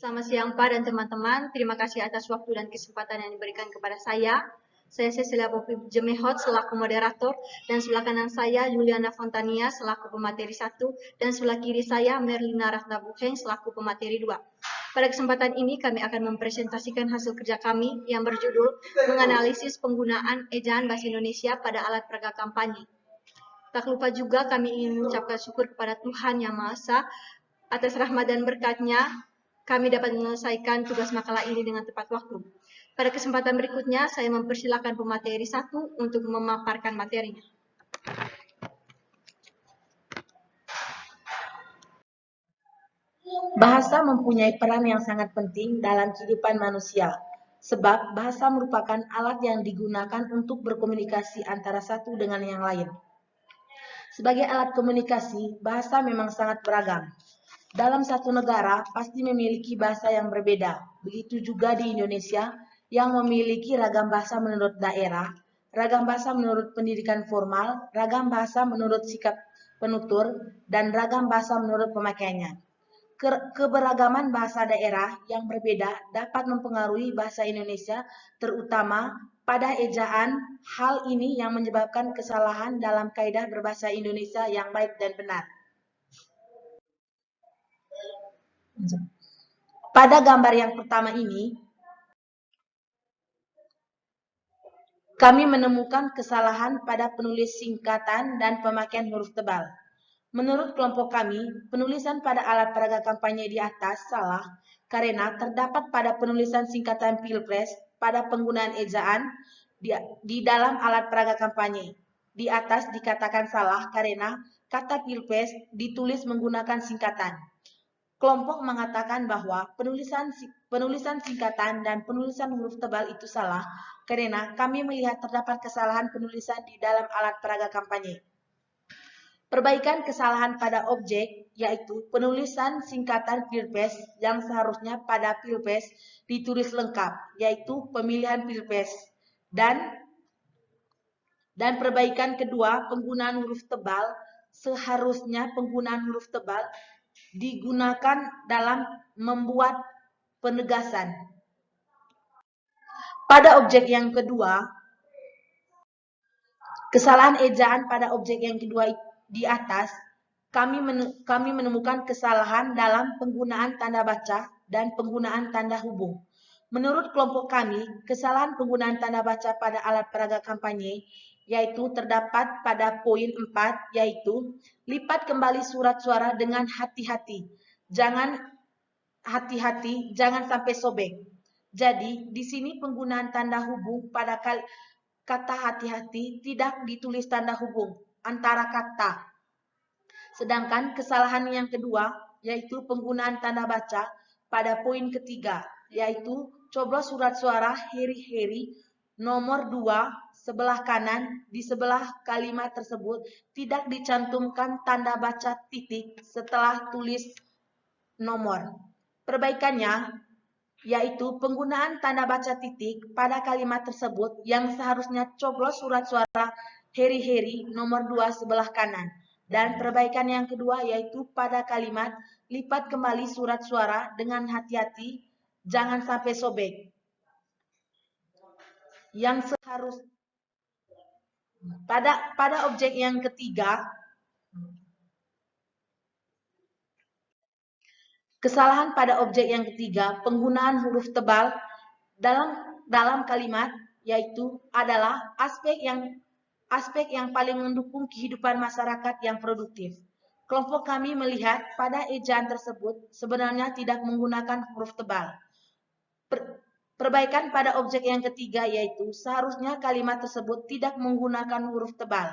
Selamat siang Pak dan teman-teman. Terima kasih atas waktu dan kesempatan yang diberikan kepada saya. Saya Cecilia Popi Jemehot selaku moderator dan sebelah kanan saya Juliana Fontania selaku pemateri 1 dan sebelah kiri saya Merlina Ratna Buheng selaku pemateri 2. Pada kesempatan ini kami akan mempresentasikan hasil kerja kami yang berjudul menganalisis penggunaan ejaan bahasa Indonesia pada alat peraga kampanye. Tak lupa juga kami ingin mengucapkan syukur kepada Tuhan Yang Maha Esa atas rahmat dan berkat-Nya kami dapat menyelesaikan tugas makalah ini dengan tepat waktu. Pada kesempatan berikutnya, saya mempersilakan pemateri 1 untuk memaparkan materinya. Bahasa mempunyai peran yang sangat penting dalam kehidupan manusia, sebab bahasa merupakan alat yang digunakan untuk berkomunikasi antara satu dengan yang lain. Sebagai alat komunikasi, bahasa memang sangat beragam. Dalam satu negara pasti memiliki bahasa yang berbeda. Begitu juga di Indonesia yang memiliki ragam bahasa menurut daerah, ragam bahasa menurut pendidikan formal, ragam bahasa menurut sikap penutur, dan ragam bahasa menurut pemakaiannya. Keberagaman bahasa daerah yang berbeda dapat mempengaruhi bahasa Indonesia, terutama pada ejaan. Hal ini yang menyebabkan kesalahan dalam kaidah berbahasa Indonesia yang baik dan benar. Pada gambar yang pertama ini, kami menemukan kesalahan pada penulis singkatan dan pemakaian huruf tebal. Menurut kelompok kami, penulisan pada alat peraga kampanye di atas salah karena terdapat pada penulisan singkatan Pilpres pada penggunaan ejaan di dalam alat peraga kampanye. Di atas dikatakan salah karena kata Pilpres ditulis menggunakan singkatan. Kelompok mengatakan bahwa penulisan singkatan dan penulisan huruf tebal itu salah karena kami melihat terdapat kesalahan penulisan di dalam alat peraga kampanye. Perbaikan kesalahan pada objek, yaitu penulisan singkatan Pilpres yang seharusnya pada Pilpres ditulis lengkap, yaitu pemilihan Pilpres. Dan perbaikan kedua, penggunaan huruf tebal, seharusnya penggunaan huruf tebal digunakan dalam membuat penegasan. Pada objek yang kedua, kesalahan ejaan pada objek yang kedua di atas, kami menemukan kesalahan dalam penggunaan tanda baca dan penggunaan tanda hubung. Menurut kelompok kami, kesalahan penggunaan tanda baca pada alat peraga kampanye yaitu terdapat pada poin 4, yaitu lipat kembali surat suara dengan hati-hati. Jangan sampai sobek. Jadi, di sini penggunaan tanda hubung pada kata hati-hati tidak ditulis tanda hubung antara kata. Sedangkan kesalahan yang kedua, yaitu penggunaan tanda baca pada poin ketiga, yaitu coblos surat suara heri-heri nomor 2 sebelah kanan di sebelah kalimat tersebut tidak dicantumkan tanda baca titik setelah tulis nomor. Perbaikannya, yaitu penggunaan tanda baca titik pada kalimat tersebut yang seharusnya coblos surat suara heri-heri nomor 2 sebelah kanan. Dan perbaikan yang kedua yaitu pada kalimat lipat kembali surat suara dengan hati-hati, jangan sampai sobek. Yang seharusnya pada objek yang ketiga, kesalahan pada objek yang ketiga, penggunaan huruf tebal dalam kalimat yaitu adalah aspek yang paling mendukung kehidupan masyarakat yang produktif. Kelompok kami melihat pada ejaan tersebut sebenarnya tidak menggunakan huruf tebal. Perbaikan pada objek yang ketiga yaitu seharusnya kalimat tersebut tidak menggunakan huruf tebal.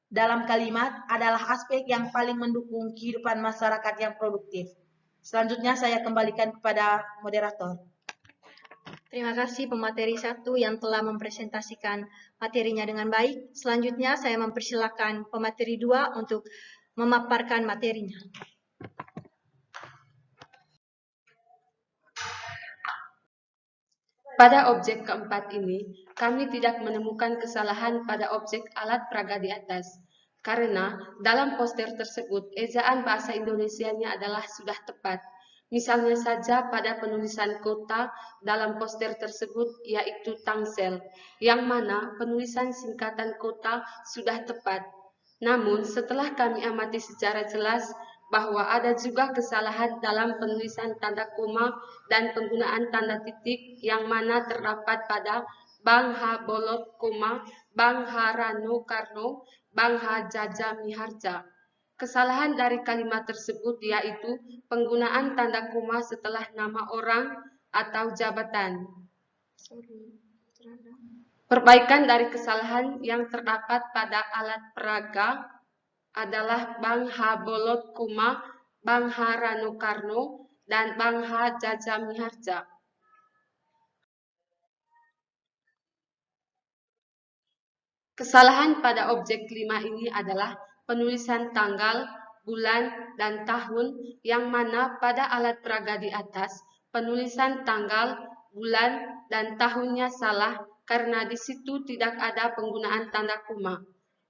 Dalam kalimat adalah aspek yang paling mendukung kehidupan masyarakat yang produktif. Selanjutnya saya kembalikan kepada moderator. Terima kasih pemateri 1 yang telah mempresentasikan materinya dengan baik. Selanjutnya saya mempersilakan pemateri 2 untuk memaparkan materinya. Pada objek keempat ini, kami tidak menemukan kesalahan pada objek alat peraga di atas, karena dalam poster tersebut ejaan bahasa Indonesianya adalah sudah tepat. Misalnya saja pada penulisan kota dalam poster tersebut yaitu Tangsel, yang mana penulisan singkatan kota sudah tepat. Namun setelah kami amati secara jelas bahwa ada juga kesalahan dalam penulisan tanda koma dan penggunaan tanda titik yang mana terdapat pada Bang Ha Bolot, Bang Ha Rano Karno, Bang Ha Jaja Miharja. Kesalahan dari kalimat tersebut yaitu penggunaan tanda koma setelah nama orang atau jabatan. Perbaikan dari kesalahan yang terdapat pada alat peraga adalah Bang Ha Bolot, Bang Ha Rano Karno, dan Bang Ha Jaja Miharja. Kesalahan pada objek 5 ini adalah penulisan tanggal, bulan, dan tahun yang mana pada alat peraga di atas penulisan tanggal, bulan, dan tahunnya salah karena di situ tidak ada penggunaan tanda koma.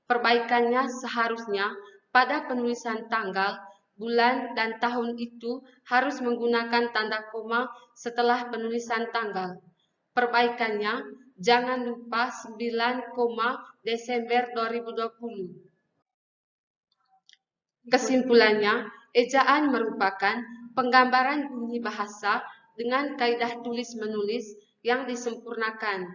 Perbaikannya seharusnya pada penulisan tanggal, bulan, dan tahun itu harus menggunakan tanda koma setelah penulisan tanggal. Perbaikannya, jangan lupa 9, Desember 2020. Kesimpulannya, ejaan merupakan penggambaran bunyi bahasa dengan kaidah tulis-menulis yang disempurnakan.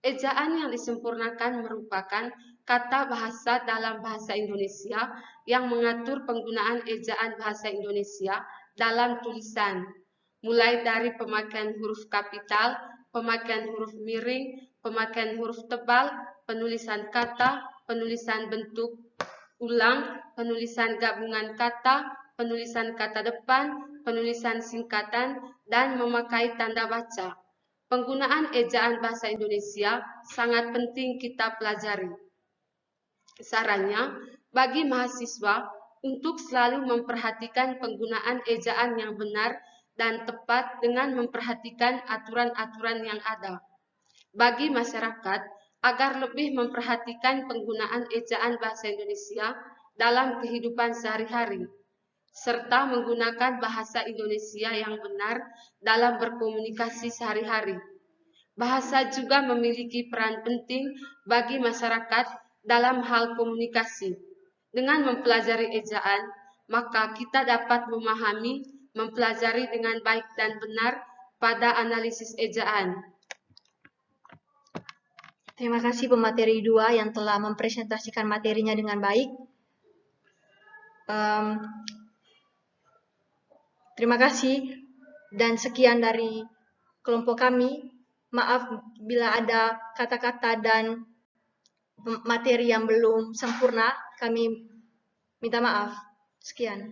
Ejaan yang disempurnakan merupakan kata bahasa dalam bahasa Indonesia yang mengatur penggunaan ejaan bahasa Indonesia dalam tulisan, mulai dari pemakaian huruf kapital, pemakaian huruf miring, pemakaian huruf tebal, penulisan kata, penulisan bentuk ulang, penulisan gabungan kata, penulisan kata depan, penulisan singkatan, dan memakai tanda baca. Penggunaan ejaan bahasa Indonesia sangat penting kita pelajari. Sarannya, bagi mahasiswa untuk selalu memperhatikan penggunaan ejaan yang benar dan tepat dengan memperhatikan aturan-aturan yang ada. Bagi masyarakat, agar lebih memperhatikan penggunaan ejaan bahasa Indonesia dalam kehidupan sehari-hari, serta menggunakan bahasa Indonesia yang benar dalam berkomunikasi sehari-hari. Bahasa juga memiliki peran penting bagi masyarakat dalam hal komunikasi. Dengan mempelajari ejaan, maka kita dapat memahami, mempelajari dengan baik dan benar pada analisis ejaan. Terima kasih pemateri 2 yang telah mempresentasikan materinya dengan baik. Terima kasih dan sekian dari kelompok kami. Maaf bila ada kata-kata dan materi yang belum sempurna, kami minta maaf. Sekian.